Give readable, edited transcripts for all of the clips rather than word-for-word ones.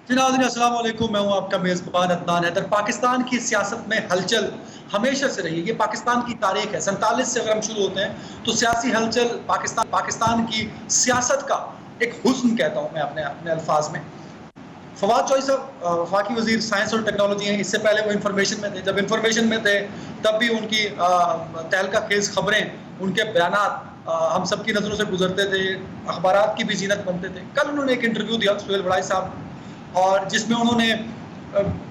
جی ناظرین السلام علیکم، میں ہوں آپ کا میزبان عدنان حیدر۔ پاکستان کی سیاست میں ہلچل ہمیشہ سے رہی ہے، یہ پاکستان کی تاریخ ہے۔ 47 سے اگر ہم شروع ہوتے ہیں تو سیاسی ہلچل پاکستان کی سیاست کا ایک حسن کہتا ہوں میں اپنے الفاظ میں۔ فواد چوہدری صاحب وفاقی وزیر سائنس اور ٹیکنالوجی ہیں، اس سے پہلے وہ انفارمیشن میں تھے۔ جب انفارمیشن میں تھے تب بھی ان کی تہلکہ خیز خبریں، ان کے بیانات ہم سب کی نظروں سے گزرتے تھے، اخبارات کی بھی زینت بنتے تھے۔ کل انہوں نے ایک انٹرویو دیا سہیل وڑائی صاحب، اور جس میں انہوں نے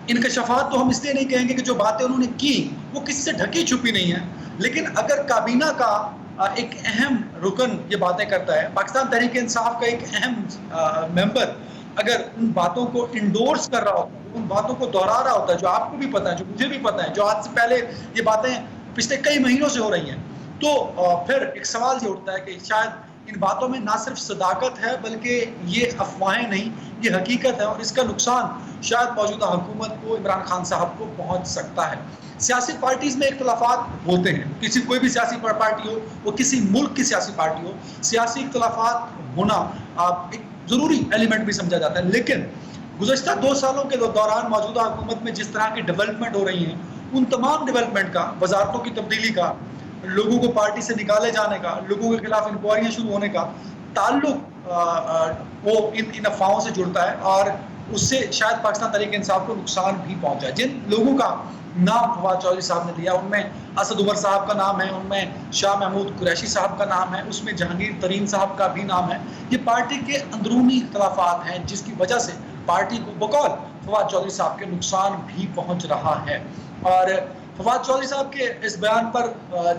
انکشافات تو ہم اس لیے نہیں کہیں گے کہ جو باتیں انہوں نے کی وہ کسی سے ڈھکی چھپی نہیں ہیں، لیکن اگر کابینہ کا ایک اہم رکن یہ باتیں کرتا ہے، پاکستان تحریک انصاف کا ایک اہم ممبر اگر ان باتوں کو انڈورس کر رہا ہوتا ہے، ان باتوں کو دہرا رہا ہوتا ہے جو آپ کو بھی پتہ ہے، جو مجھے بھی پتہ ہے، جو آج سے پہلے یہ باتیں پچھلے کئی مہینوں سے ہو رہی ہیں، تو پھر ایک سوال یہ اٹھتا ہے کہ شاید ان باتوں میں نہ صرف صداقت ہے بلکہ یہ افواہیں نہیں، یہ حقیقت ہے، اور اس کا نقصان شاید موجودہ حکومت کو، عمران خان صاحب کو پہنچ سکتا ہے۔ سیاسی پارٹیز میں اختلافات ہوتے ہیں، کوئی بھی سیاسی پارٹی ہو، وہ کسی ملک کی سیاسی پارٹی ہو، سیاسی اختلافات ہونا ایک ضروری ایلیمنٹ بھی سمجھا جاتا ہے، لیکن گزشتہ 2 سالوں کے دوران موجودہ حکومت میں جس طرح کی ڈیولپمنٹ ہو رہی ہیں، ان تمام ڈیولپمنٹ کا، وزارتوں کی تبدیلی کا، لوگوں کو پارٹی سے نکالے جانے کا، لوگوں کے خلاف انکوائریاں شروع ہونے کا تعلق وہ ان افواہوں سے جڑتا ہے، اور اس سے شاید پاکستان تحریک انصاف کو نقصان بھی پہنچا ہے۔ جن لوگوں کا نام فواد چوہدری صاحب نے دیا، ان میں اسد عمر صاحب کا نام ہے، ان میں شاہ محمود قریشی صاحب کا نام ہے، اس میں جہانگیر ترین صاحب کا بھی نام ہے۔ یہ پارٹی کے اندرونی اختلافات ہیں جس کی وجہ سے پارٹی کو بقول فواد چوہدری صاحب کے نقصان بھی پہنچ رہا ہے۔ اور فواد چوہدری صاحب کے اس بیان پر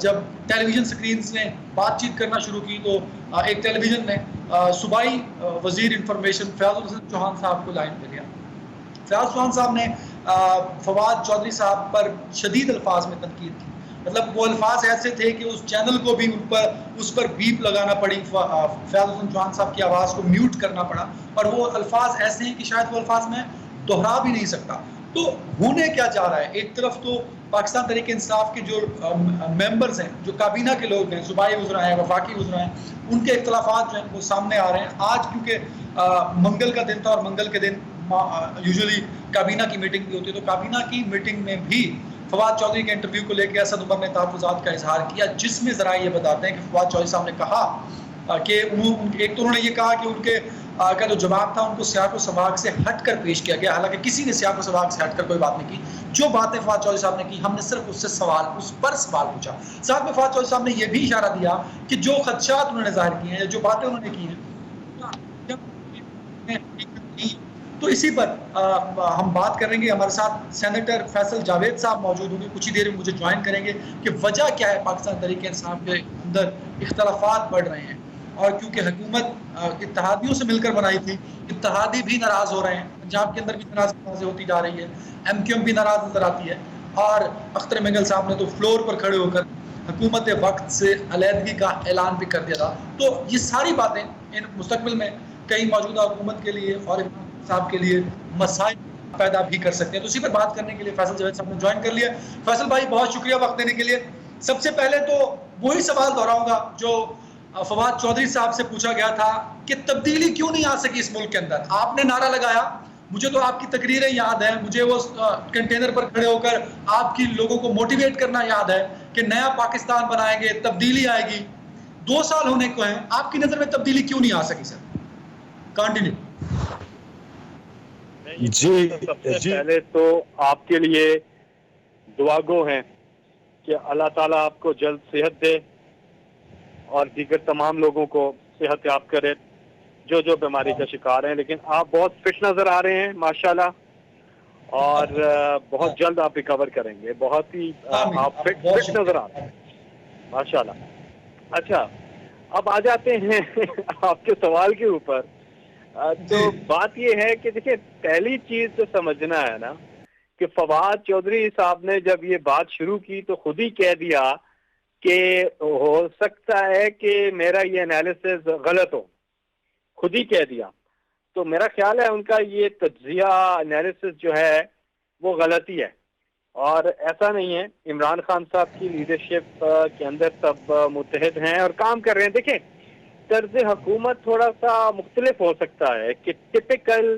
جب ٹیلی ویژن سکرینز نے بات چیت کرنا شروع کی تو ایک ٹیلی ویژن نے صوبائی وزیر انفارمیشن فیاض الحسن چوہان صاحب کو لائن پہ لیا۔ فیاض چوہان صاحب نے فواد چوہدری صاحب پر شدید الفاظ میں تنقید کی، مطلب وہ الفاظ ایسے تھے کہ اس چینل کو بھی اس پر بیپ لگانا پڑی، فیاض حسن چوہان صاحب کی آواز کو میوٹ کرنا پڑا، اور وہ الفاظ ایسے ہیں کہ شاید وہ الفاظ میں دہرا بھی نہیں سکتا۔ تو ہونے کیا جا رہا ہے؟ ایک طرف تو پاکستان تحریک انصاف کے جو ممبرز ہیں، جو کابینہ کے لوگ ہیں، صوبائی وزراء ہیں، وفاقی وزراء ہیں، ان کے اختلافات جو ہیں وہ سامنے آ رہے ہیں۔ آج کیونکہ منگل کا دن تھا، اور منگل کے دن یوزلی کابینہ کی میٹنگ بھی ہوتی ہے، تو کابینہ کی میٹنگ میں بھی فواد چوہدری کے انٹرویو کو لے کے اسد عمر نے تحفظات کا اظہار کیا، جس میں ذرائع یہ بتاتے ہیں کہ فواد چوہدری صاحب نے کہا کہ ایک تو انہوں نے یہ کہا کہ ان کے کا جو جواب تھا ان کو سیاق و سباق سے ہٹ کر پیش کیا گیا، حالانکہ کسی نے سیاق و سباق سے ہٹ کر کوئی بات نہیں کی۔ جو باتیں فواد چوہدری صاحب نے کی، ہم نے صرف اس پر سوال پوچھا۔ ساتھ میں فواد چوہدری صاحب نے یہ بھی اشارہ دیا کہ جو خدشات انہوں نے ظاہر کیے ہیں، جو باتیں انہوں نے کی ہیں، تو اسی پر ہم بات کریں گے۔ ہمارے ساتھ سینیٹر فیصل جاوید صاحب موجود ہوں گے، کچھ ہی دیر میں مجھے جوائن کریں گے کہ وجہ کیا ہے پاکستان تحریک انصاف کے اندر اختلافات بڑھ رہے ہیں، اور کیونکہ حکومت اتحادیوں سے مل کر بنائی تھی، اتحادی بھی ناراض ہو رہے ہیں، پنجاب کے اندر بھی تنازع ہوتی جا رہی ہے، ایم کیو ایم بھی ناراض نظر آتی ہے، اور اختر مینگل صاحب نے تو فلور پر کھڑے ہو کر حکومت وقت سے علیحدگی کا اعلان بھی کر دیا تھا۔ تو یہ ساری باتیں ان مستقبل میں کئی موجودہ حکومت کے لیے اور صاحب کے لیے مسائل پیدا بھی کر سکتے ہیں۔ تو اسی پر بات کرنے کے لیے فیصل جاوید صاحب نے جوائن کر لیا۔ فیصل بھائی بہت شکریہ وقت دینے کے لیے۔ سب سے پہلے تو وہی سوال دہراؤں گا جو فواد چوہدری صاحب سے پوچھا گیا تھا کہ تبدیلی کیوں نہیں آ سکی اس ملک کے اندر؟ آپ نے نعرہ لگایا، مجھے تو آپ کی تقریریں یاد ہیں، مجھے وہ کنٹینر پر کھڑے ہو کر آپ کی لوگوں کو موٹیویٹ کرنا یاد ہے کہ نیا پاکستان بنائیں گے، تبدیلی آئے گی۔ 2 سال ہونے کو ہیں، آپ کی نظر میں تبدیلی کیوں نہیں آ سکی سر؟ کنٹینیو۔ جی سب سے پہلے تو آپ کے لیے دعا گو ہیں کہ اللہ تعالیٰ آپ کو جلد صحت دے اور دیگر تمام لوگوں کو صحت یاب کرے جو بیماری کا شکار ہیں، لیکن آپ بہت فٹ نظر آ رہے ہیں ماشاءاللہ، اور بہت جلد آپ ریکور کریں گے، بہت ہی آپ فٹ نظر آ رہے ہیں ماشاءاللہ۔ اچھا، اب آ جاتے ہیں آپ کے سوال کے اوپر۔ تو بات یہ ہے کہ دیکھیں، پہلی چیز تو سمجھنا ہے نا کہ فواد چوہدری صاحب نے جب یہ بات شروع کی تو خود ہی کہہ دیا کہ ہو سکتا ہے کہ میرا یہ انالیسز غلط ہو، خود ہی کہہ دیا۔ تو میرا خیال ہے ان کا یہ تجزیہ انالیسز جو ہے وہ غلطی ہے، اور ایسا نہیں ہے۔ عمران خان صاحب کی لیڈرشپ کے اندر سب متحد ہیں اور کام کر رہے ہیں۔ دیکھیں، طرز حکومت تھوڑا سا مختلف ہو سکتا ہے کہ typical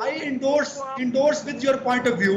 I endorse with your point of view।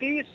30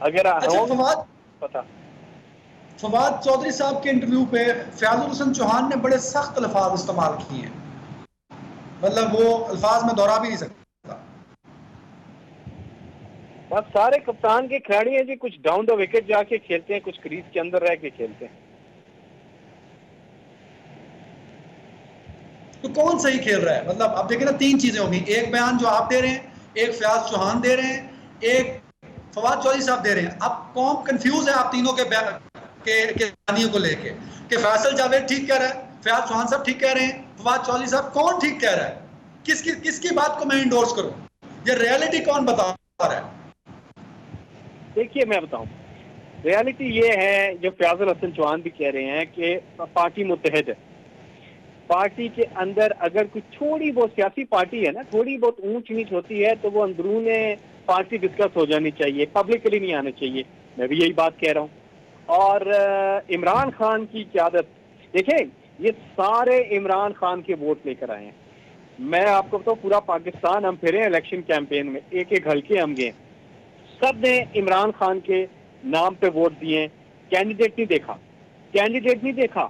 اگر اچھا فواد چودھری صاحب کے انٹرویو پہ فیاض الحسن چوہان نے بڑے سخت الفاظ استعمال کیے ہیں، مطلب وہ الفاظ میں دہرا بھی نہیں سکتا. بس سارے کپتان کے کھلاڑی ہیں جی، کچھ ڈاؤن دا وکٹ جا کے کھیلتے ہیں، کچھ کریز کے اندر رہ کے کھیلتے ہیں. تو کون صحیح کھیل رہا ہے؟ مطلب اب دیکھیں نا، تین چیزیں ہوں گی، ایک بیان جو آپ دے رہے ہیں، ایک فیاض چوہان دے رہے ہیں، ایک فواد چودھری صاحب دے رہے ہیں. اب قوم کنفیوز ہے آپ تینوں کے بیانیوں کو لے کے کہ فیصل جاوید ٹھیک کہہ رہا ہے، فیاض چوہان صاحب ٹھیک کہہ رہے ہیں، فواد چودھری صاحب کون ٹھیک کہہ رہا ہے؟ کس کی بات کو میں انڈورس کروں؟ یہ ریئلٹی کون بتا رہا ہے؟ دیکھیے میں بتاؤں، ریالٹی یہ ہے جو فیاض الحسن چوہان بھی کہہ رہے ہیں کہ پارٹی متحد ہے. پارٹی کے اندر اگر کوئی تھوڑی بہت سیاسی پارٹی ہے نا، تھوڑی بہت اونچ نیچ ہوتی ہے تو وہ اندرون پارٹی ڈسکس ہو جانی چاہیے، پبلکلی نہیں آنا چاہیے. میں بھی یہی بات کہہ رہا ہوں. اور عمران خان کی قیادت، دیکھیں یہ سارے عمران خان کے ووٹ لے کر آئے ہیں. میں آپ کو بتاؤں، پورا پاکستان ہم پھرے الیکشن کیمپین میں، ایک ایک حلقے ہم گئے، سب نے عمران خان کے نام پہ ووٹ دیے. کینڈیڈیٹ نہیں دیکھا،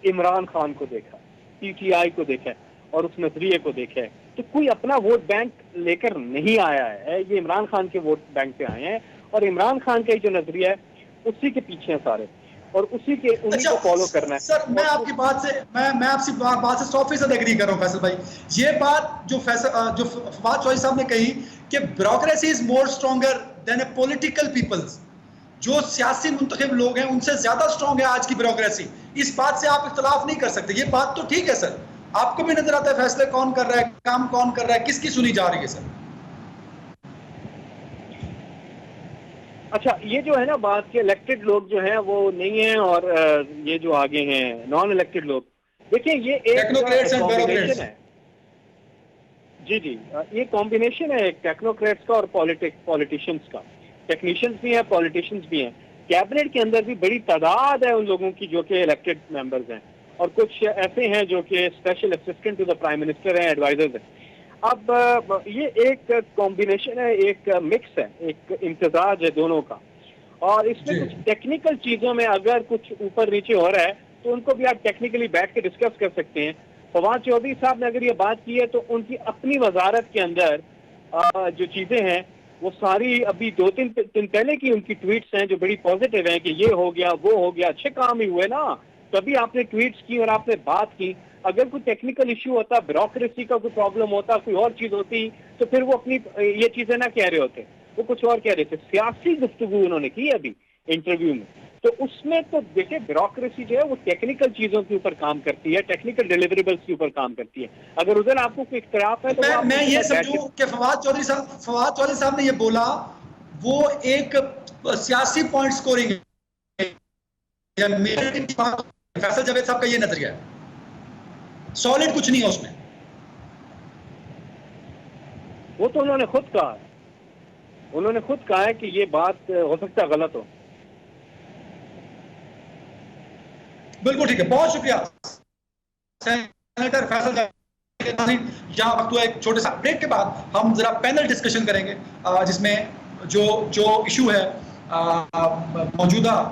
عمران خان کو دیکھا، پی ٹی آئی کو دیکھا اور اس نظریے کو دیکھا ہے. تو کوئی اپنا ووٹ بینک لے کر نہیں آیا ہے، یہ عمران خان کے ووٹ بینک پہ آئے ہیں. اور عمران خان کا جو نظریہ ہے اسی کے پیچھے ہیں سارے، اور انہی اچھا کو فالو کرنا ہے. سر، میں آپ کی بات سے میں آپ کی بات سے 100% ایگری کر رہا ہوں فیصل بھائی. یہ بات جو فواد چودھری صاحب نے کہی کہ bureaucracy is more stronger than a political peoples, جو سیاسی منتخب لوگ ہیں ان سے زیادہ اسٹرانگ ہے آج کی بیوروکریسی. اس بات سے آپ اختلاف نہیں کر سکتے، یہ بات تو ٹھیک ہے سر. آپ کو بھی نظر آتا ہے فیصلے کون کر رہا ہے، کام کون کر رہا ہے، کس کی سنی جا رہی ہے سر؟ اچھا یہ جو ہے نا بات کہ الیکٹڈ لوگ جو ہیں وہ نہیں ہیں، اور یہ جو آگے ہیں نان الیکٹڈ لوگ، دیکھیں یہ ایک ٹیکنوکریٹس اینڈ کمبینیشن بیوروکریٹس. ہے. جی یہ کمبینیشن ہے ایک ٹیکنوکریٹس کا اور پولیٹیشنز کا. ٹیکنیشینز بھی ہیں، پولیٹیشنز بھی ہیں. کیبنٹ کے اندر بھی بڑی تعداد ہے ان لوگوں کی جو کہ الیکٹڈ ممبرز ہیں، اور کچھ ایسے ہیں جو کہ special assistant to the prime minister ہیں، ایڈوائزرز ہیں. اب یہ ایک کمبینیشن ہے، ایک مکس ہے، ایک امتزاج ہے دونوں کا. اور اس میں جی کچھ ٹیکنیکل چیزوں میں اگر کچھ اوپر نیچے ہو رہا ہے تو ان کو بھی آپ ٹیکنیکلی بیٹھ کے ڈسکس کر سکتے ہیں. فواد چودھری صاحب نے اگر یہ بات کی ہے تو ان کی اپنی وزارت کے اندر جو چیزیں ہیں وہ ساری ابھی 2-3 دن پہلے کی ان کی ٹویٹس ہیں جو بڑی پازیٹیو ہیں کہ یہ ہو گیا وہ ہو گیا. اچھے کام ہی ہوئے نا، تبھی آپ نے ٹویٹس کی اور آپ نے بات کی. اگر کوئی ٹیکنیکل ایشو ہوتا، بیوروکریسی کا کوئی پرابلم ہوتا، کوئی اور چیز ہوتی تو پھر وہ اپنی یہ چیزیں نہ کہہ رہے ہوتے، وہ کچھ اور کہہ رہے تھے. سیاسی گفتگو انہوں نے کی ابھی انٹرویو میں، تو اس میں تو دیکھیں بیوروکریسی جو ہے وہ ٹیکنیکل چیزوں کے اوپر کام کرتی ہے، ٹیکنیکل ڈیلیوریبلس کے اوپر کام کرتی ہے. اگر ادھر آپ کو کوئی اختلاف ہے تو وہ آپ میں ان کے یہ ساتھ بیٹھ کے. سمجھوں کہ فواد چودھری صاحب نے یہ بولا، وہ ایک سیاسی پوائنٹ سکورنگ ہے. فیصل جاوید صاحب کا یہ نظریہ ہے، سالڈ کچھ نہیں ہے اس میں. وہ تو انہوں نے خود کہا ہے، انہوں نے خود کہا ہے کہ یہ بات ہو سکتا ہے غلط ہو. بالکل ٹھیک ہے، بہت شکریہ سینیٹر فیصل جاوید. یہاں وقت ہوا ایک چھوٹے سا بریک کے بعد ہم ذرا پینل ڈسکشن کریں گے، جس میں جو ایشو ہے موجودہ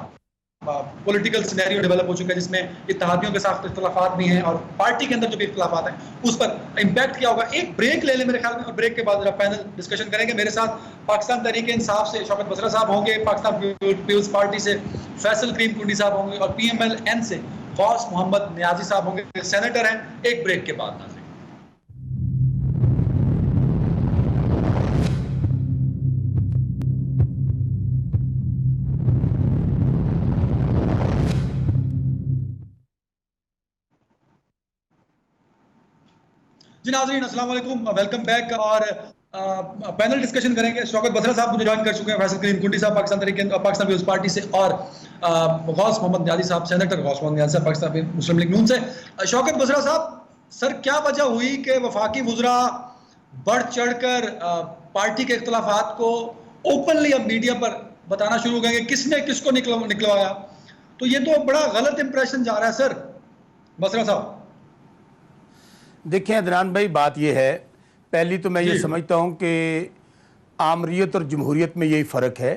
پولیٹیکل سینیریو ڈیولپ ہو چکا ہے، جس میں اتحادیوں کے ساتھ اختلافات بھی ہیں اور پارٹی کے اندر جو بھی اختلافات ہیں اس پر امپیکٹ کیا ہوگا. ایک بریک لے لیں میرے خیال میں، اور بریک کے بعد ذرا پینل ڈسکشن کریں گے. میرے ساتھ پاکستان تحریک انصاف سے شوکت بسرا صاحب ہوں گے، پاکستان پیپلز پارٹی سے فیصل کریم کنڈی صاحب ہوں گے، اور پی ایم ایل این سے غوث محمد نیازی صاحب ہوں گے، سینیٹر ہیں. ایک بریک کے بعد ناظرین. جی ناظرین السلام علیکم، ویلکم بیک. اور پینل ڈسکشن کریں گے. شوکت بسرا صاحب مجھے جوائن کر چکے ہیں، فیصل کریم کنڈی صاحب پاکستان پیپلز پارٹی سے، اور غوث محمد نیازی صاحب سینیٹر غوث محمد نیازی صاحب پاکستان مسلم لیگ نون سے. شوکت بسرا صاحب، سر کیا وجہ ہوئی کہ وفاقی وزراء بڑھ چڑھ کر پارٹی کے اختلافات کو اوپنلی اب میڈیا پر بتانا شروع ہو گئے کہ کس نے کس کو نکلوایا؟ تو یہ تو بڑا غلط امپریشن جا رہا ہے سر. بسرا صاحب دیکھیں عدنان بھائی، بات یہ ہے، پہلی تو میں یہ جی سمجھتا ہوں کہ آمریت اور جمہوریت میں یہی فرق ہے.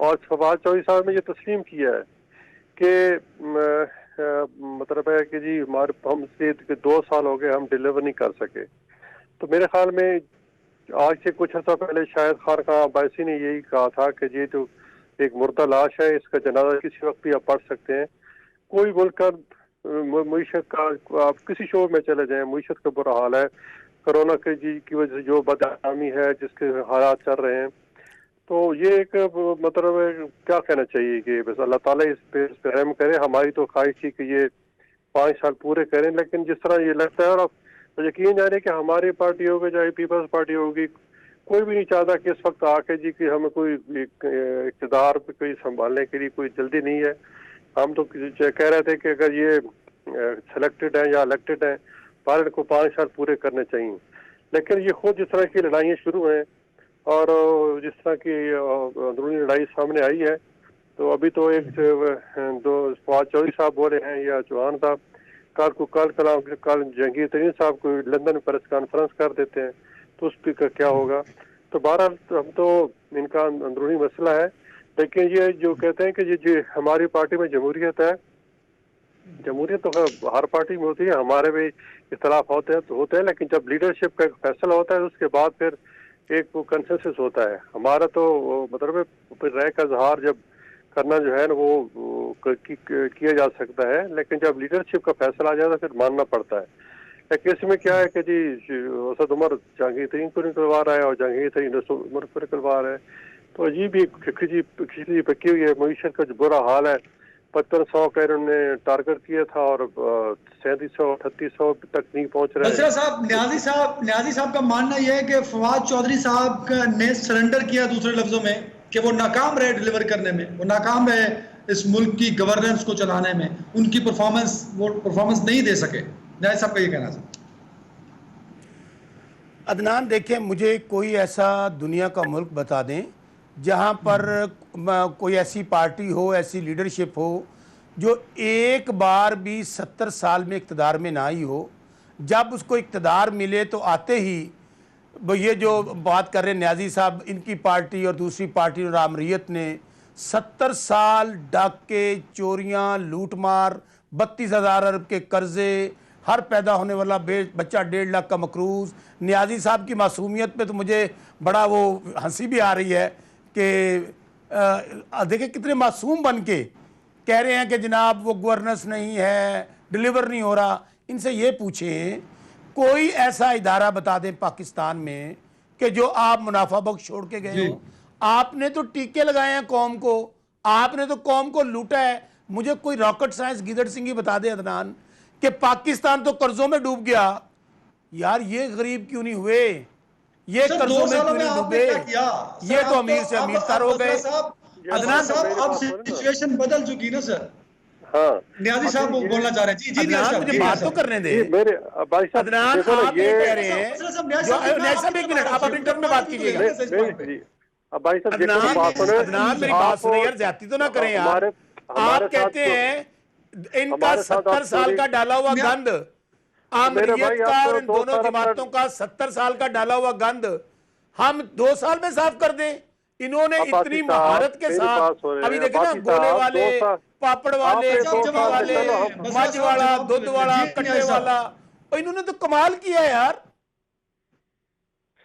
اور فواد چودھری صاحب نے یہ تسلیم کیا ہے کہ مطلب ہے کہ جی ہم سے 2 سال ہو گئے ہم ڈیلیور نہیں کر سکے. تو میرے خیال میں آج سے کچھ عرصہ پہلے شاید خارقاں عباسی نے یہی کہا تھا کہ یہ تو ایک مردہ لاش ہے, اس کا جنازہ کسی وقت بھی آپ پڑھ سکتے ہیں. کوئی ملک کا معیشت کا آپ کسی شعبے میں چلے جائیں, معیشت کا برا حال ہے, کرونا کی وجہ سے جو بدنامی ہے, جس کے حالات چل رہے ہیں. تو یہ ایک مطلب کیا کہنا چاہیے کہ بس اللہ تعالیٰ اس پہ رحم کرے. ہماری تو خواہش تھی کہ یہ 5 سال پورے کریں, لیکن جس طرح یہ لگتا ہے, اور اب یقین جانے کہ ہماری پارٹی ہوگی چاہے پیپلز پارٹی ہوگی, کوئی بھی نہیں چاہتا کہ اس وقت آ کے جی کہ ہمیں کوئی اقتدار پہ کوئی سنبھالنے کے لیے کوئی جلدی نہیں ہے. ہم تو کہہ رہے تھے کہ اگر یہ سلیکٹڈ ہیں یا الیکٹڈ ہیں, پارلیمنٹ کو 5 سال پورے کرنے چاہیے. لیکن یہ خود جس طرح کی لڑائیاں شروع ہیں اور جس طرح کی اندرونی لڑائی سامنے آئی ہے, تو ابھی تو ایک 2 فواد چودھری صاحب بولے ہیں یا چوہان صاحب, کل جہانگیر ترین صاحب کو لندن میں پریس کانفرنس کر دیتے ہیں, تو اس پہ کیا ہوگا. تو بہرحال ہم تو ان کا اندرونی مسئلہ ہے, لیکن یہ جو کہتے ہیں کہ یہ ہماری پارٹی میں جمہوریت ہے, جمہوریت تو ہر پارٹی میں ہوتی ہے, ہمارے بھی اختلاف ہوتے ہیں, لیکن جب لیڈرشپ کا فیصلہ ہوتا ہے اس کے بعد پھر ایک کنسنسس ہوتا ہے. ہمارا تو مطلب پھر رائے کا اظہار جب کرنا جو ہے نا وہ کیا جا سکتا ہے, لیکن جب لیڈرشپ کا فیصلہ آ جاتا ہے پھر ماننا پڑتا ہے. لیکن اس میں کیا ہے کہ جی اسد عمر جہانگیر ترین کو نکلوا رہا ہے اور جہانگیر ترین اسد عمر کو نکلوا رہا ہے. تو عجیب ہی کھچڑی پکی ہوئی ہے, معیشت کا جو برا حال ہے. 5500 کا انہوں نے ٹارگٹ کیا تھا اور 3700 3800 تک نہیں پہنچ رہا ہے. بصرہ صاحب, نیازی صاحب کا ماننا یہ ہے کہ فواد چودھری صاحب نے سرنڈر کیا, دوسرے لفظوں میں کہ وہ ناکام رہے ڈیلیور کرنے میں, وہ ناکام رہے اس ملک کی گورننس کو چلانے میں, ان کی وہ پرفارمنس نہیں دے سکے. نیازی صاحب کا یہ کہنا ہے. عدنان دیکھیں, مجھے کوئی ایسا دنیا کا ملک بتا دیں جہاں پر کوئی ایسی پارٹی ہو, ایسی لیڈرشپ ہو جو ایک بار بھی 70 سال میں اقتدار میں نہ آئی ہو. جب اس کو اقتدار ملے تو آتے ہی یہ جو بات کر رہے ہیں نیازی صاحب, ان کی پارٹی اور دوسری پارٹی اور آمریت نے 70 سال ڈاکے, چوریاں, لوٹ مار, 32,000 ارب کے قرضے, ہر پیدا ہونے والا بچہ 1.5 لاکھ کا مقروض. نیازی صاحب کی معصومیت پہ تو مجھے بڑا وہ ہنسی بھی آ رہی ہے کہ دیکھیں کتنے معصوم بن کے کہہ رہے ہیں کہ جناب وہ گورننس نہیں ہے, ڈیلیور نہیں ہو رہا. ان سے یہ پوچھیں کوئی ایسا ادارہ بتا دیں پاکستان میں کہ جو آپ منافع بخش چھوڑ کے گئے ہوں. آپ نے تو ٹیکے لگائے ہیں قوم کو, آپ نے تو قوم کو لوٹا ہے. مجھے کوئی راکٹ سائنس گیدڑ سنگھ ہی بتا دے عدنان کہ پاکستان تو قرضوں میں ڈوب گیا. یار یہ غریب کیوں نہیں ہوئے, یہ قرضوں میں کیوں نہیں ڈوبے, یہ تو امیر سے امیر تر ہو گئے. عدنان صاحب اب سچویشن بدل چکی نا سر. ہاں نیازی صاحب وہ بولنا چاہ رہے ہیں. جی عدنان مجھے بات تو کرنے دیں. بھائی صاحب عدنان آپ یہ کہہ رہے ہیں, نیازی صاحب ایک منٹ, آپ اپنی ٹرن میں بات کیجئے گا. عدنان میری بات سنیں یار, زیادتی تو نہ کریں یار. آپ کہتے ہیں ان کا 70 سال کا ڈالا ہوا گند, آمریت کا اور ان دونوں جماعتوں کا 70 سال کا ڈالا ہوا گند ہم 2 سال میں صاف کر دیں. انہوں نے اتنی مہارت کے ساتھ, ابھی دیکھیں نا گولے والے, پاپڑ والے, چوٹی والے, مجھ والا, دودھ والا, کٹے والا, انہوں نے تو کمال کیا ہے یار.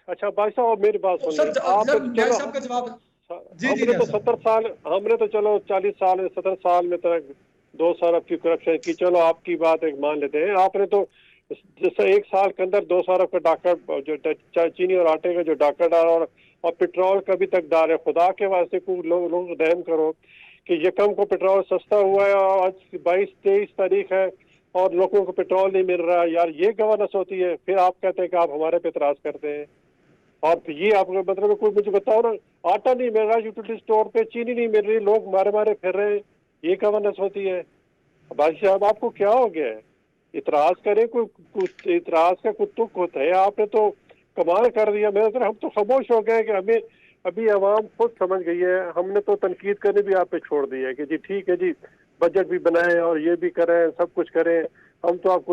اچھا بھائی صاحب میری بات سنیں, ہم نے تو 70 سال, ہم نے تو چلو 40 سال 70 سال میں تک 2 سال اب کی کرپشن کی, چلو آپ کی بات ایک مان لیتے ہیں. آپ نے تو جیسے 1 سال کے اندر 2 سال کا ڈاکر جو چینی اور آٹے کا جو ڈاکر ڈالا اور پیٹرول کا بھی تک ڈالے. خدا کے واسطے کو لوگ رحم کرو کہ یکم کو پیٹرول سستا ہوا ہے اور آج 22-23 تاریخ ہے اور لوگوں کو پیٹرول نہیں مل رہا. یار یہ گورننس ہوتی ہے. پھر آپ کہتے ہیں کہ آپ ہمارے پہ اعتراض کرتے ہیں, اور یہ آپ کو مطلب کوئی مجھے بتاؤ نا, آٹا نہیں مل رہا یوٹیلٹی اسٹور پہ, چینی نہیں مل رہی, لوگ مارے پھر رہے ہیں, یہ گورننس ہوتی ہے. بادشاہ صاحب آپ کو کیا ہو گیا ہے, اعتراض کریں, کوئی اعتراض کا کوئی تک ہوتا ہے. آپ نے تو کمال کر دیا. ہم تو خاموش ہو گئے کہ ہمیں ابھی عوام خود سمجھ گئی ہے. ہم نے تو تنقید کرنے بھی آپ پہ چھوڑ دی ہے کہ جی ٹھیک ہے جی, بجٹ بھی بنائیں اور یہ بھی کریں, سب کچھ کریں, ہم تو آپ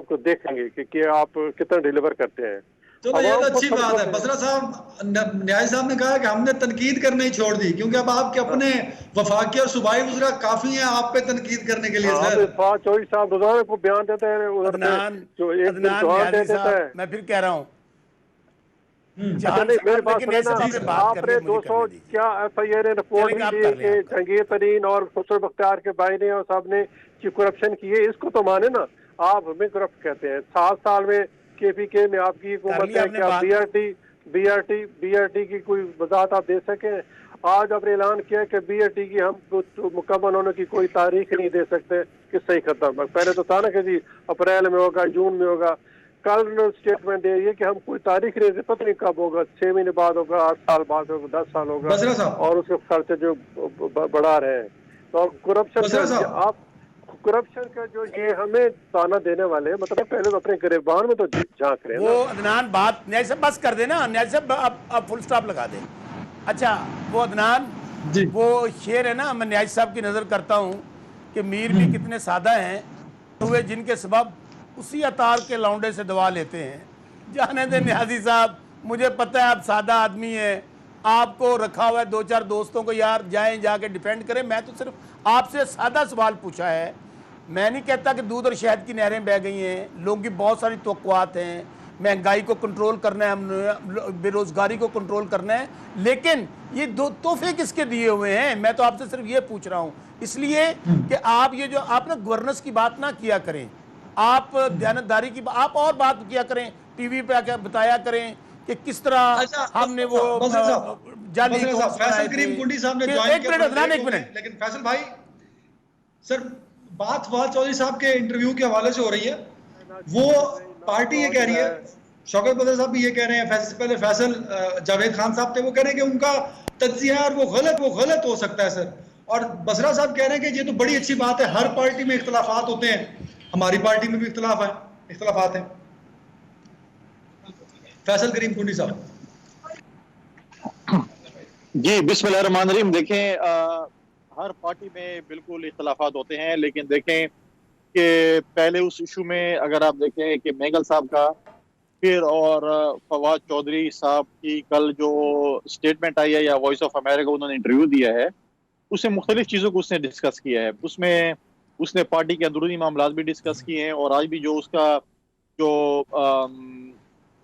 کو دیکھیں گے کہ آپ کتنا ڈیلیور کرتے ہیں. چلو یہ تو اچھی بات ہے. بصرہ صاحب, نیازی صاحب نے کہا کہ ہم نے تنقید کرنا ہی چھوڑ دی کیونکہ اب آپ کے اپنے وفاقی اور صوبائی وزراء کافی ہیں آپ پہ تنقید کرنے کے لیے. سر چودھری صاحب روزانہ کو بیان دیتے ہیں ادھر سے, جو ایک دن جوان دے دیتا ہے. میں پھر کہہ رہا ہوں اچھا نہیں, میرے بات سنیں نا, آپ نے 200 کیا ایف آئی اے نے رپورٹ بھی دی کہ جہانگیر ترین اور خسرو بختیار کے بھائی نے اور صاحب نے کرپشن کی ہے, اس کو تو مانے نا. آپ ہمیں کرپٹ کہتے ہیں. 7 سال میں کے پی کے میں آپ کی حکومت ہے, کیا بی آر ٹی کی کوئی وضاحت آپ دے سکیں؟ آج آپ نے اعلان کیا کہ بی آر ٹی کی ہم مکمل ہونے کی کوئی تاریخ نہیں دے سکتے کہ صحیح ختم. پہلے تو تھا نا کہ جی اپریل میں ہوگا, جون میں ہوگا. کل اسٹیٹمنٹ دے رہی ہے کہ ہم کوئی تاریخ نہیں دے, پتہ نہیں کب ہوگا, 6 مہینے بعد ہوگا, 8 سال بعد ہوگا, 10 سال ہوگا, بصرہ صاحب, اور اس کے خرچے جو بڑھا رہے ہیں. تو بصرہ صاحب, آپ کرپشن کا جو یہ ہمیں تانا دینے والے ہیں, مطلب پہلے تو اپنے گریبان میں تو جھانک رہے ہیں نا. وہ عدنان بات نیازی صاحب بس کر دے نا, نیازی صاحب اب فل سٹاپ لگا دیں. اچھا وہ عدنان جی وہ شعر ہے نا, میں نیازی صاحب کی نظر کرتا ہوں کہ میر بھی کتنے سادہ ہیں ہوئے جن کے سبب اسی اتار کے لونڈے سے دعا لیتے ہیں. جانے دے نیازی صاحب, مجھے پتہ ہے آپ سادہ آدمی ہیں, آپ کو رکھا ہوا ہے 2-4 دوستوں کو, یار جائیں جا کے ڈیفینڈ کریں. میں تو صرف آپ سے سادہ سوال پوچھا ہے. میں نہیں کہتا کہ دودھ اور شہد کی نہریں بہہ گئی ہیں, لوگوں کی بہت ساری توقعات ہیں, مہنگائی کو کنٹرول کرنا ہے, بے روزگاری کو کنٹرول کرنا ہے, لیکن یہ دو تحفے کس کے دیے ہوئے ہیں؟ میں تو آپ سے صرف یہ پوچھ رہا ہوں, اس لیے کہ آپ یہ جو آپ نا گورننس کی بات نہ کیا کریں, آپ دیانتداری کی آپ اور بات کیا کریں, ٹی وی پہ آ کے بتایا کریں کہ کس طرح ہم نے وہ جعلی اکاؤنٹس بنائے فیصل کریم تھے. کنڈی صاحب نے جوائن ایک کیا, منٹ عدنان, ایک منٹ. لیکن فیصل بھائی سر بات فواد چودھری صاحب کے انٹرویو کے حوالے سے ہو رہی ہے. وہ پارٹی یہ کہہ رہی ہے, شوکت بدر صاحب بھی یہ کہہ رہے ہیں, پہلے فیصل جاوید خان صاحب تھے, وہ کہہ رہے ہیں کہ ان کا تجزیہ ہے اور وہ غلط ہو سکتا ہے سر. اور بصرہ صاحب کہہ رہے ہیں کہ یہ تو بڑی اچھی بات ہے, ہر پارٹی میں اختلافات ہوتے ہیں, ہماری پارٹی میں بھی اختلافات ہیں. فیصل کریم کنڈی صاحب. جی بسم اللہ الرحمن الرحیم. دیکھیں ہر پارٹی میں بالکل اختلافات ہوتے ہیں, لیکن دیکھیں کہ پہلے اس ایشو میں اگر آپ دیکھیں کہ مینگل صاحب کا, پھر اور فواد چودھری صاحب کی کل جو سٹیٹمنٹ آئی ہے یا وائس آف امریکہ انہوں نے انٹرویو دیا ہے, اس میں مختلف چیزوں کو اس نے ڈسکس کیا ہے. اس میں اس نے پارٹی کے اندرونی معاملات بھی ڈسکس کیے ہیں, اور آج بھی جو اس کا جو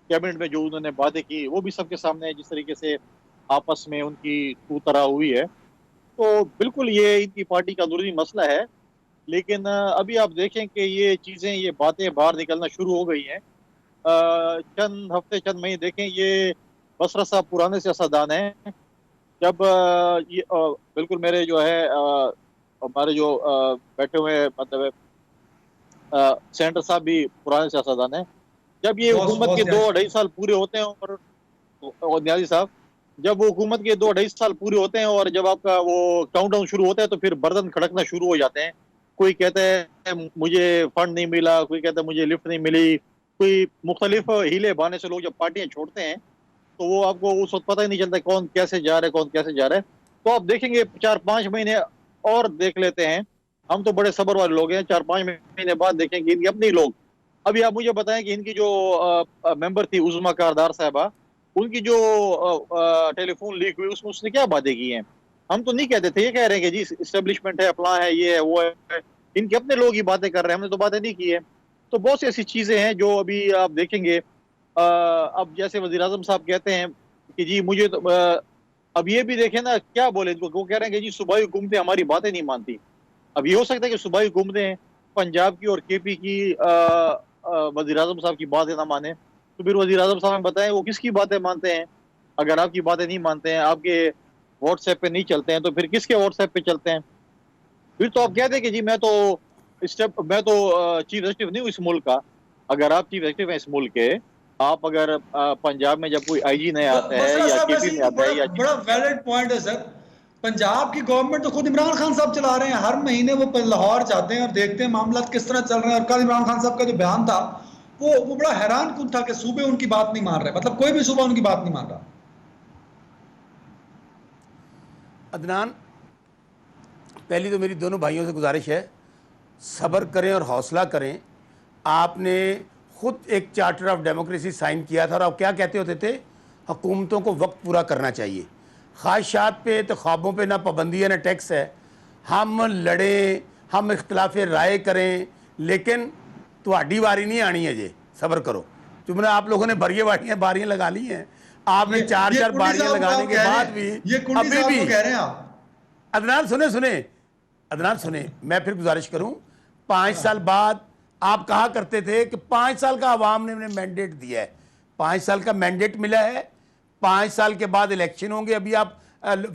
کیبنٹ میں جو انہوں نے باتیں کی وہ بھی سب کے سامنے ہے, جس طریقے سے آپس میں ان کی تو طرح ہوئی ہے. تو بالکل یہ ان کی پارٹی کا اندرونی مسئلہ ہے, لیکن ابھی آپ دیکھیں کہ یہ چیزیں یہ باتیں باہر نکلنا شروع ہو گئی ہیں. چند ہفتے چند مہینے دیکھیں, یہ بصرہ صاحب پرانے سیاستدان ہیں. جب بالکل میرے جو ہے ہمارے جو بیٹھے ہوئے مطلب سینٹر صاحب بھی پرانے سیاستدان ہیں. جب یہ حکومت کے 2-2.5 سال پورے ہوتے ہیں, اور نیازی صاحب جب وہ حکومت کے 2-2.5 سال پورے ہوتے ہیں اور جب آپ کا وہ کاؤنٹ ڈاؤن شروع ہوتا ہے, تو پھر برتن کھڑکنا شروع ہو جاتے ہیں. کوئی کہتا ہے مجھے فنڈ نہیں ملا, کوئی کہتا ہے مجھے لفٹ نہیں ملی, کوئی مختلف ہیلے بہانے سے لوگ جب پارٹیاں چھوڑتے ہیں تو وہ آپ کو اس وقت پتہ ہی نہیں چلتا کون کیسے جا رہا ہے, کون کیسے جا رہا ہے. تو آپ دیکھیں گے 4-5 مہینے اور دیکھ لیتے ہیں, ہم تو بڑے صبر والے لوگ ہیں. 4-5 مہینے بعد دیکھیں گے ان کے اپنے لوگ. ابھی آپ مجھے بتائیں کہ ان کی جو ممبر تھی عظمیٰ کاردار صاحبہ, ان کی جو ٹیلی فون لیک ہوئی اس نے کیا باتیں کی ہیں؟ ہم تو نہیں کہتے تھے, یہ کہہ رہے ہیں کہ جی اسٹیبلشمنٹ ہے, اپنا ہے, یہ ہے, وہ ہے. ان کے اپنے لوگ ہی باتیں کر رہے ہیں, ہم نے تو باتیں نہیں کی ہے. تو بہت سی ایسی چیزیں ہیں جو ابھی آپ دیکھیں گے. اب جیسے وزیر اعظم صاحب کہتے ہیں کہ جی مجھے اب یہ بھی دیکھیں نا کیا بولے, وہ کہہ رہے ہیں کہ جی صوبائی حکومتیں ہماری باتیں نہیں مانتی. اب یہ ہو سکتا ہے کہ صوبائی حکومتیں پنجاب کی اور کے پی کی وزیر اعظم صاحب کی باتیں نہ مانیں, تو پھر وزیر اعظم صاحب بتائیں وہ کس کی باتیں مانتے ہیں؟ اگر آپ کی باتیں نہیں مانتے ہیں, آپ کے واٹس ایپ پہ نہیں چلتے ہیں, تو پھر کس کے واٹس ایپ پہ چلتے ہیں؟ پھر تو آپ کہتے ہیں کہ جی میں تو چیف ایگزیکٹو نہیں ہوں اس ملک کا. اگر آپ چیف ایگزیکٹو ہیں اس ملک کے, آپ اگر پنجاب میں جب کوئی آئی جی نہیں آتا ہے بصرہ یا صاحب کے ویسے پی یہ میں تو آتا ہے یا بڑا ویلڈ پوائنٹ ہے سر. پنجاب کی گورنمنٹ تو خود عمران خان صاحب چلا رہے ہیں, ہر مہینے وہ لاہور جاتے ہیں اور دیکھتے ہیں معاملات کس طرح چل رہے ہیں. اور کل عمران خان صاحب کا جو بیان تھا وہ بڑا حیران کن تھا کہ صوبے ان کی بات نہیں مان رہے, مطلب کوئی بھی صوبہ ان کی بات نہیں مان رہا. عدنان, پہلی تو میری دونوں بھائیوں سے گزارش ہے, صبر کریں اور حوصلہ کریں. آپ نے خود ایک چارٹر آف ڈیموکریسی سائن کیا تھا اور آپ کیا کہتے ہوتے تھے؟ حکومتوں کو وقت پورا کرنا چاہیے، خواہشات پہ تو خوابوں پہ نہ پابندی ہے نہ ٹیکس ہے، ہم لڑیں، ہم اختلاف رائے کریں، لیکن تہاڈی واری نہیں آنی ہے جی، صبر کرو. چونکہ آپ لوگوں نے باریاں لگا لی ہیں، آپ نے چار باریاں لگانے کے بعد بھی ابھی بھی. عدنان عدنان سنیں، میں پھر گزارش کروں، 5 سال بعد آپ کہا کرتے تھے کہ 5 سال کا عوام نے مینڈیٹ دیا ہے، 5 سال کا مینڈیٹ ملا ہے، 5 سال کے بعد الیکشن ہوں گے. ابھی آپ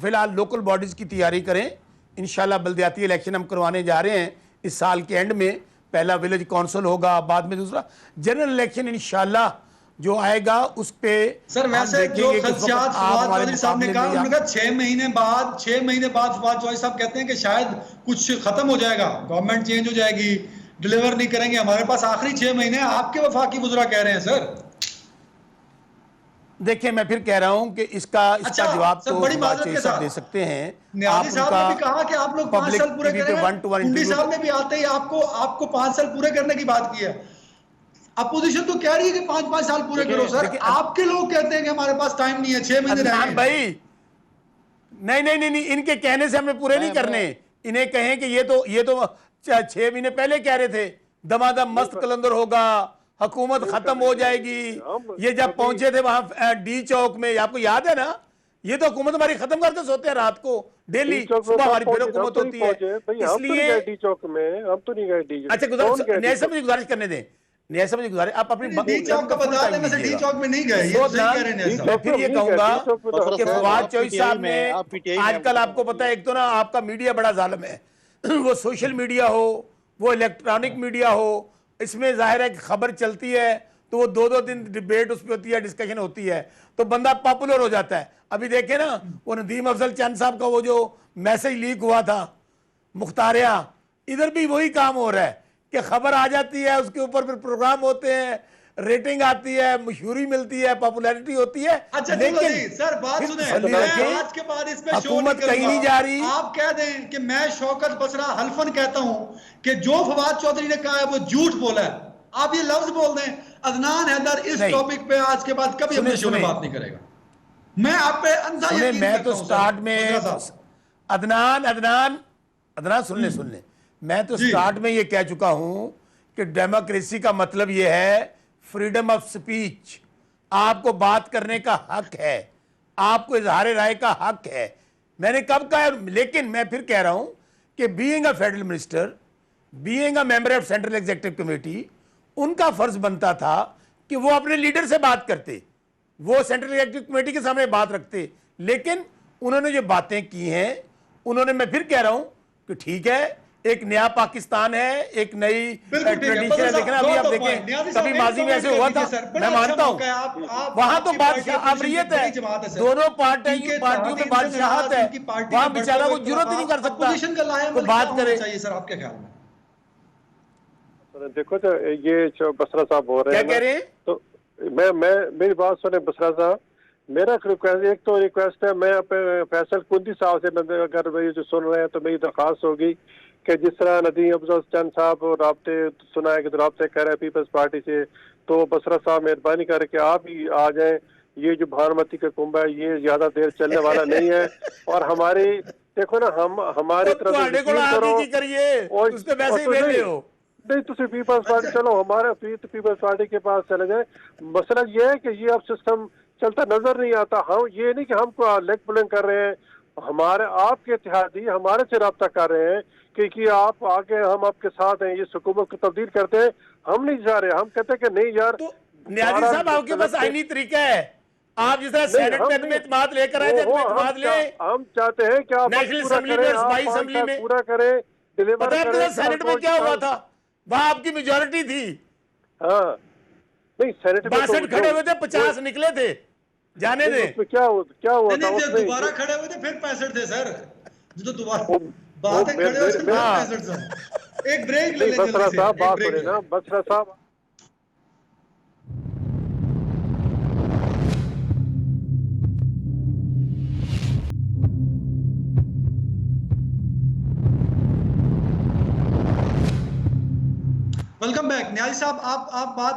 فی الحال لوکل باڈیز کی تیاری کریں، انشاءاللہ بلدیاتی الیکشن ہم کروانے جا رہے ہیں اس سال کے اینڈ میں. پہلا ولیج کونسل ہوگا، بعد میں دوسرا جنرل الیکشن انشاءاللہ جو آئے گا اس پہ. سر ویسے جو خدشات فواد چودھری صاحب نے کہا، انہوں نے کہا 6 مہینے بعد فواد چودھری صاحب کہتے ہیں کہ شاید کچھ ختم ہو جائے گا، گورنمنٹ چینج ہو جائے گی، ڈیلیور نہیں کریں گے، ہمارے پاس آخری 6 مہینے. آپ کے وفاقی وزراء کہہ رہے ہیں سر. دیکھیں میں پھر کہہ رہا ہوں کہ اس کا جواب تو فواد چودھری صاحب دے سکتے ہیں. نیازی صاحب نے بھی کہا کہ آپ لوگ 5 سال پورے کریں گے. کنڈی صاحب نے بھی آتے ہی آپ کو 5 سال پورے کرنے کی بات کی ہے. اپوزیشن تو کہہ رہی ہے کہ 5 سال پورے کرو. سر آپ کے لوگ کہتے ہیں کہ ہمارے پاس ٹائم نہیں ہے، 6 مہینے رہ گئے. بھائی نہیں، ان کے کہنے سے ہم نے پورے نہیں کرنے. انہیں کہیں کہ یہ تو 6 مہینے پہلے کہہ رہے تھے دمادم مست کلندر ہوگا، حکومت ختم ہو جائے گی. یہ جب پہنچے تھے وہاں ڈی چوک میں، آپ کو یاد ہے نا، یہ تو حکومت ہماری ختم کرتے سوتے ہیں رات کو، ڈیلی صبح ہماری پھر حکومت ہوتی ہے. اس لیے اچھا نیازی صاحب مجھے گزارش کرنے دیں، نیازی صاحب مجھے گزارش، آپ اپنی ڈی چوک کا بتا دیں. میں ڈی چوک میں نہیں گئے، یہ صحیح کہہ رہے ہیں. میں پھر یہ کہوں گا کہ فواد چودھری صاحب نے آج کل آپ کو پتا ہے ایک تو نا آپ کا میڈیا بڑا ظالم ہے، وہ سوشل میڈیا ہو، وہ الیکٹرانک میڈیا ہو، اس میں ظاہر ہے کہ خبر چلتی ہے تو وہ 2 دن ڈیبیٹ اس پہ ہوتی ہے، ڈسکشن ہوتی ہے، تو بندہ پاپولر ہو جاتا ہے. ابھی دیکھیں نا وہ ندیم افضل چند صاحب کا وہ جو میسج لیک ہوا تھا مختاریہ، ادھر بھی وہی کام ہو رہا ہے کہ خبر آ جاتی ہے، اس کے اوپر پھر پروگرام ہوتے ہیں، ریٹنگ آتی ہے، مشہوری ملتی ہے، پاپولیرٹی ہوتی ہے. لیکن سر بات سنیں، آج کے بعد اس پہ شو حکومت کہیں نہیں جا رہی. آپ کہہ دیں کہ میں شوکت بسرا حلفن کہتا ہوں کہ جو فواد چودھری نے کہا ہے وہ جھوٹ بولا ہے. آپ یہ لفظ بول دیں. عدنان حیدر اس ٹاپک پہ آج کے بعد کبھی اپنے شو میں بات نہیں کرے گا. میں آپ پہ اندھا یقین میں تو کرتا ہوں. سٹارٹ میں عدنان سن لیں، میں تو سٹارٹ میں یہ کہہ چکا ہوں کہ ڈیموکریسی کا مطلب یہ ہے فریڈم آف سپیچ. آپ کو بات کرنے کا حق ہے، آپ کو اظہار رائے کا حق ہے. میں نے کب کہا، لیکن میں پھر کہہ رہا ہوں کہ being a federal minister, being a member of central executive committee, ان کا فرض بنتا تھا کہ وہ اپنے لیڈر سے بات کرتے، وہ سینٹرل ایگزیکٹو کمیٹی کے سامنے بات رکھتے. لیکن انہوں نے جو باتیں کی ہیں انہوں نے، میں پھر کہہ رہا ہوں کہ ٹھیک ہے، ایک نیا پاکستان ہے، ایک نئی ٹریڈیشن ہے. دیکھنا ابھی آپ دیکھیں کبھی ماضی میں ایسے ہوا تھا، میں مانتا ہوں وہاں تو بادشاہت ہے، دونوں پارٹیوں میں بادشاہت ہے، وہاں بیچارہ وہ جرات ہی نہیں کر سکتا وہ بات کرے. سر آپ کے خیال میں دیکھو تو یہ بسرا صاحب ہو رہے ہیں، کیا کہہ رہے ہیں؟ تو میری بات سنیں بسرا صاحب، میرا ایک تو ریکویسٹ ہے، میں فیصل کندی صاحب سے اگر یہ جو سن رہے ہیں تو میری درخواست ہوگی کہ جس طرح ندیم افضل چند صاحب رابطے سنا ہے کہ رابطے کر رہے ہیں پیپلز پارٹی سے، تو بسرا صاحب مہربانی کر کے آپ ہی آ جائیں. یہ جو بھانمتی کا کنبھ ہے یہ زیادہ دیر چلنے والا نہیں ہے. اور ہماری دیکھو نا، ہماری طرف نہیں تو پیپلز پارٹی، چلو ہمارے پیپلز پارٹی کے پاس چلے جائیں. مسئلہ یہ ہے کہ یہ اب سسٹم چلتا نظر نہیں آتا. ہم یہ نہیں کہ ہم کو لیگ پولنگ کر رہے ہیں، ہمارے آپ کے اتحادی ہمارے سے رابطہ کر رہے ہیں کہ آپ آگے، ہم آپ کے ساتھ ہیں، یہ حکومت کو تبدیل کرتے ہیں. ہم نہیں جا رہے، ہم کہتے ہیں کہ نہیں یار. نیازی صاحب آپ کے پاس آئینی طریقہ ہے، آپ جس طرح سینٹ میں اعتماد لے کر آئے تھے اعتماد لیں. ہم چاہتے ہیں کہ آپ نیشنل اسمبلی میں اور صوبائی اسمبلی میں پورا کریں، ڈیلیور کریں. پتہ ہے سینٹ میں کیا ہوا تھا؟ وہاں آپ کی میجورٹی تھی. ہاں نہیں، سینٹ میں 62 کھڑے ہوئے تھے، 50 نکلے تھے. جانے دیں کیا ہوا تھا دوبارہ کھڑے ہوئے تھے پھر 65 تھے سر. جو دوبارہ باتیں کھڑے ہوئے تھے 65 سر. ایک بریک لے لیں بسرا صاحب، بات ہو رہی نا بسرا صاحب. Welcome back. نیازی صاحب آپ بات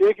1